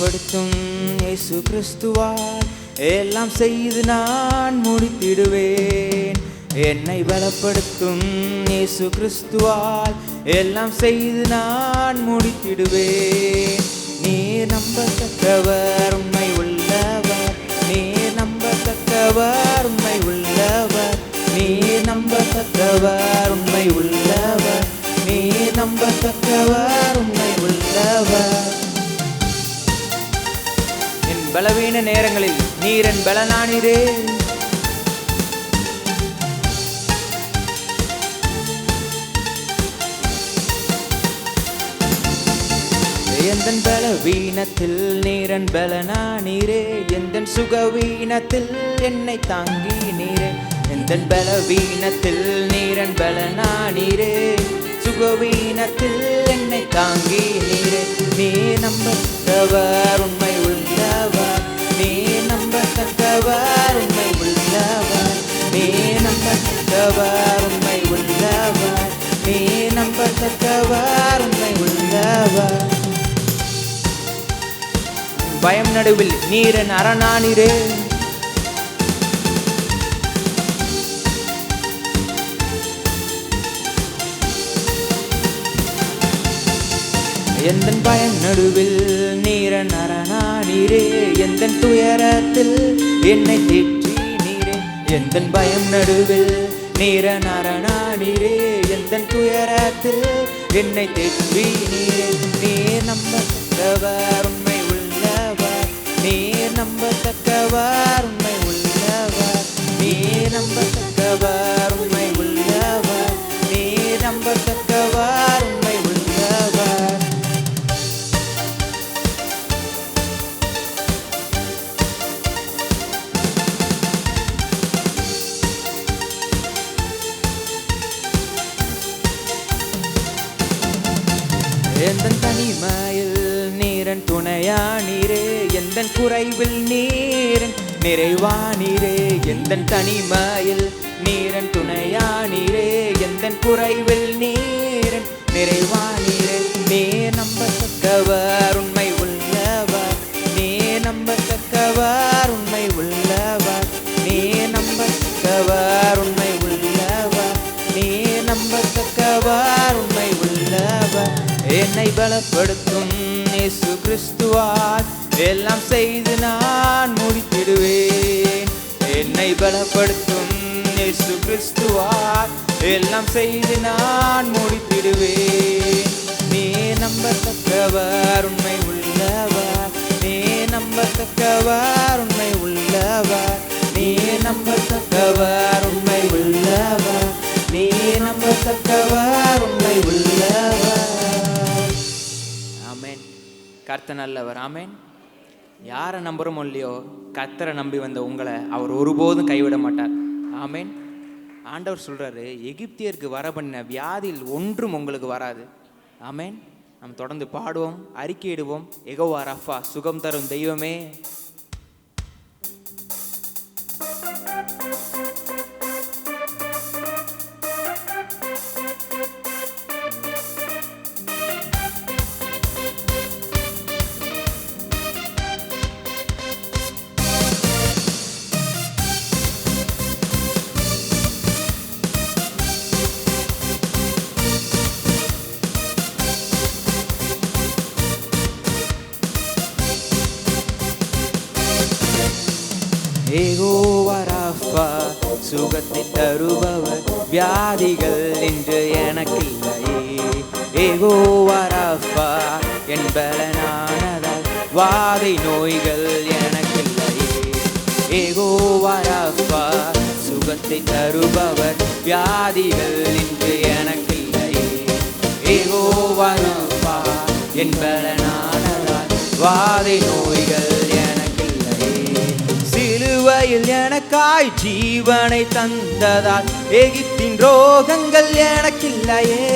பலப்படுத்தும் இயேசு கிறிஸ்துவால் எல்லாம் செய்து நான் முடித்திடுவேன். என்னை பலப்படுத்தும் இயேசு கிறிஸ்துவால் எல்லாம் செய்து நான் முடித்திடுவேன். நீர் நம்பத்தக்கவர், உண்மை உள்ளவர். நீர் நம்பத்தக்கவர், உண்மை உள்ளவர். நீர் நம்பத்தக்கவர், உண்மை உள்ளவர். நீர் நம்பத்தக்கவர், உண்மை உள்ளவர். என் பலவீன நேரங்களில் நீர் என் பலனானீரே. எந்தன் பலவீனத்தில் நீரன் பலனானீரே. எந்தன் சுகவீனத்தில் என்னை தாங்கி நீரே. எந்தன் பலவீனத்தில் நீரன் பலனானீரே. சுகவீனத்தில் என்னை தாங்கி நீரே. நீ நம்பத்தக்கவர், உண்மை உள்ளவர். நீ நம்பத்தக்கவர், உண்மை உள்ளவர். நீ நம்பத்தக்கவர், உண்மை உள்ளவர். நீ நம்பத்தக்கவர், உண்மை உள்ளவர். பயம் நடுவில் நீரன் அரணானீரே. எந்தன் பயம் நடுவில் நீரன் அரணானீரே. எந்தன் துயரத்தில் என்னை தேற்றி நீரே. எந்தன் பயம் நடுவில் நீரன் அரணானீரே. எந்தன் துயரத்தில் என்னை தேற்றி நீரே. நீர் நம்பத்தக்கவர், உண்மை உள்ளவர். நீர் நம்பத்தக்கவர், உண்மை உள்ளவர். நீர் நம்பத்தக்கவர், உண்மை உள்ளவர். நீர் நம்பத்தக்கவர், உண்மை உள்ளவர். எந்தன் தனிமையில் நீரன் துணையானீரே. எந்தன் குறைவில் நீரன் நிறைவானீரே. எந்தன் தனிமையில் நீரன் துணையானீரே. எந்தன் குறைவில் நீரன் நிறைவானீரே. நீ நம்பத்தக்கவர், உண்மை உள்ளவர். நீ நம்பத்தக்கவர், உண்மை உள்ளவர். நீ நம்பத்தக்கவர், உண்மை உள்ளவர். நீ நம்பத்தக்கவர், உண்மை உள்ளவர். என்னை பலப்படுத்தும் இயேசு கிறிஸ்துவால் எல்லாம் செய்து நான் முடித்திடுவேன். என்னை பலப்படுத்தும் இயேசு கிறிஸ்துவால் எல்லாம் செய்து நான் முடித்திடுவேன். நீ நம்பத்தக்கவர், உண்மை உள்ளவர். நீ நம்பத்தக்கவர், உண்மை உள்ளவர். நீ நம்பத்தக்கவர், உண்மை உள்ளவர். நீ நம்பத்தக்கவர், உண்மை உள்ளவர். ஆமென். கர்த்தர் நல்லவர். ஆமென். யாரை நம்புறோமோ இல்லையோ, கர்த்தரை நம்பி வந்த உங்களை அவர் ஒருபோதும் கைவிட மாட்டார். ஆமென். ஆண்டவர் சொல்றாரு, எகிப்தியருக்கு வர பண்ண வியாதியில் ஒன்றும் உங்களுக்கு வராது. ஆமென். நாம் தொடர்ந்து பாடுவோம், அறிக்கையிடுவோம். யெகோவா ரஃபா, சுகம் தரும் தெய்வமே. யெகோவா ரஃபா, சுகத்தை தருபவர். வியாதிகள் இன்று எனக்கில்லையே. யெகோவா ரஃபா, என் பலனானதால் வாதை நோய்கள் எனக்கில்லையே. யெகோவா ரஃபா, சுகத்தை தருபவர். வியாதிகள் இன்று எனக்கில்லையே. யெகோவா ரஃபா, என் பலனானதால் வாதை நோய்கள் எனக்கில்லையே. சிலுவையில் எனக்காய் ஜீவனை தந்ததால் எகிப்தின் ரோகங்கள் எனக்கில்லையே.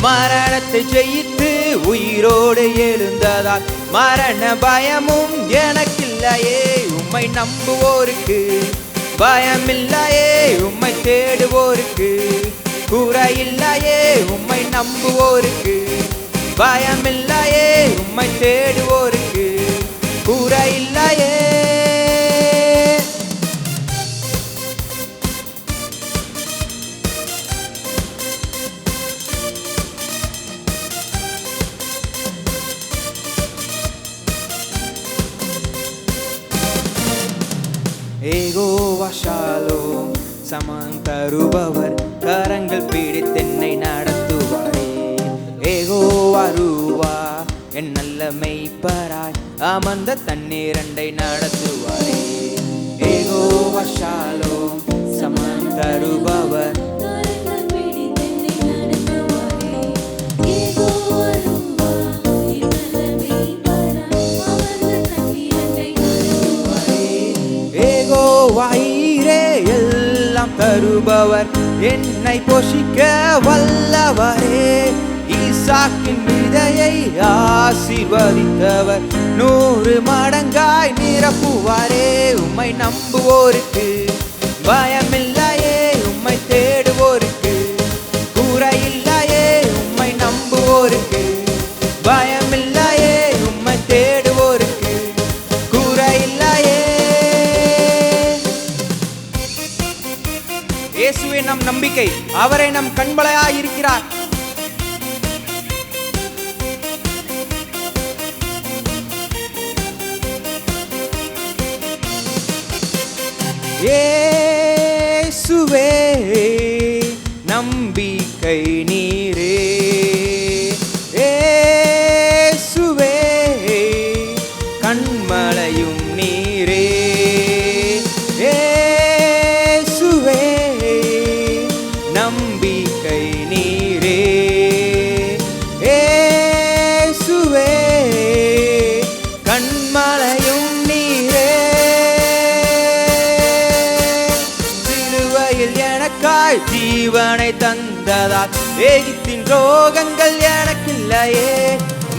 மரணத்தை ஜெயித்து உயிரோடு எழுந்ததால் மரண பயமும் எனக்கில்லையே. உம்மை நம்புவோருக்கு பயமில்லையே. உம்மை தேடுவோருக்கு குறையில்லையே. உம்மை நம்புவோருக்கு பயமில்லையே. உம்மை தேடுவோருக்கு குறை இல்லையே. யெகோவா ஷாலோம் சமான் தருபவர், கரங்கள் பிடித்தென்னை நடத்துவாரே. யெகோவா ரூவா என் நல்ல மெய்ப்பராய், அமர்ந்த தண்ணீரண்டை நடத்துவாரே. யெகோவா ஷாலோம் சமான் தருபவர், வாயிரே எல்லாம் தருபவர், என்னை போஷிக்க வல்லவரே. ஈசாக்கின் விதையை ஆசீர்வதித்தவர், 100 மடங்காய் நிரப்புவாரே. உம்மை நம்புவோருக்கு பயமில்லையே, உம்மை தேடுவோருக்கு குறையில்லையே. உம்மை நம்புவோருக்கு பயமில்லையே, உம்மை தேடுவோருக்கு குறையில்லையே. இயேசுவே நம் நம்பிக்கை, அவரே நம் கண்பலையாய் இருக்கிறார். இயேசுவே நம்பிக்கை நீரே, இயேசுவே கண்மலையும் நீரே. நம்பிக்கை நீரே, இயேசுவே கண்மலையும் நீரே. சிலுவையில் எனக்காய் ஜீவனை தந்ததால் எகிப்தின் ரோகங்கள் எனக்கில்லையே.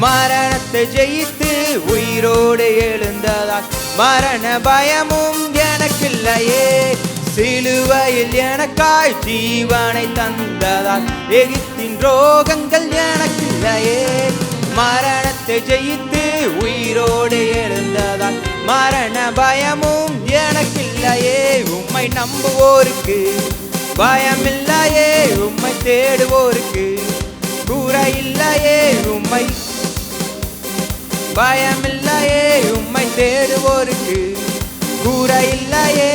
மரணத்தை ஜெயித்து உயிரோடு எழுந்ததால் மரண பயமும் எனக்கில்லையே. சிலுவையில் எனக்காய் ஜீவனை தந்ததால் எகிப்தின் ரோகங்கள் எனக்கில்லையே. மரணத்தை ஜெயித்து உயிரோடு எழுந்ததால் மரண பயமும் எனக்கில்லையே. உம்மை நம்புவோருக்கு பயமில்லையே, உம்மை தேடுவோருக்கு குறையில்லையே. உம்மை பயமில்லையே, உம்மை தேடுவோருக்கு குறையில்லையே.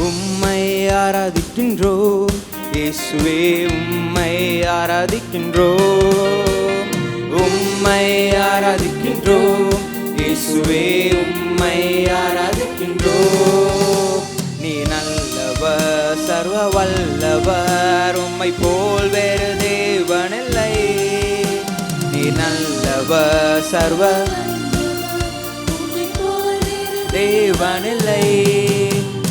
உம்மை ஆராதிக்கின்றோம் இயேசுவே, உம்மை ஆராதிக்கின்றோம். உம்மை ஆராதிக்கின்றோம் இயேசுவே, உம்மை ஆராதிக்கின்றோம். நீ நல்லவர், சர்வ வல்லவர், உம்மை போல் வேறு தேவனில்லை. நீ நல்லவர், சர்வ தேவனில்லை.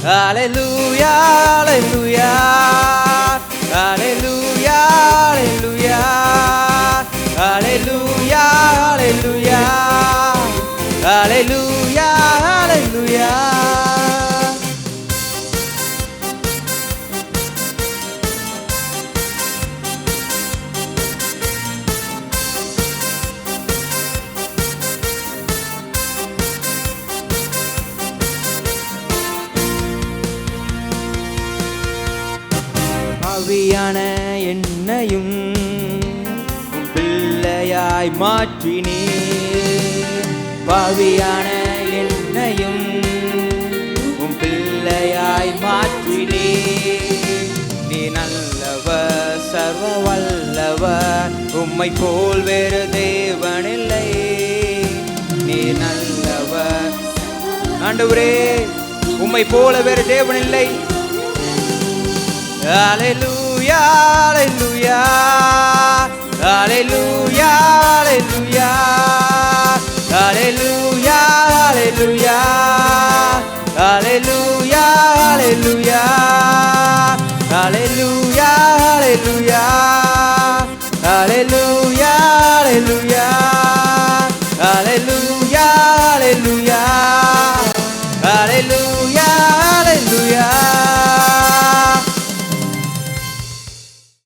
Hallelujah, hallelujah, hallelujah, hallelujah, hallelujah, hallelujah, hallelujah, hallelujah. பாவியான என்னையும் பிள்ளையாய் மாற்றினீர். பாவியான என்னையும் பிள்ளையாய் மாற்றினீர். நீ நல்லவர், சர்வ வல்லவர், உம்மை போல் வேறு தேவனில்லை. நீ நல்லவர் ஆண்டவரே, உம்மை போல வேறு தேவனில்லை. Hallelujah, hallelujah, hallelujah, hallelujah, hallelujah, hallelujah, hallelujah, hallelujah, hallelujah, hallelujah, hallelujah. ஹalleluya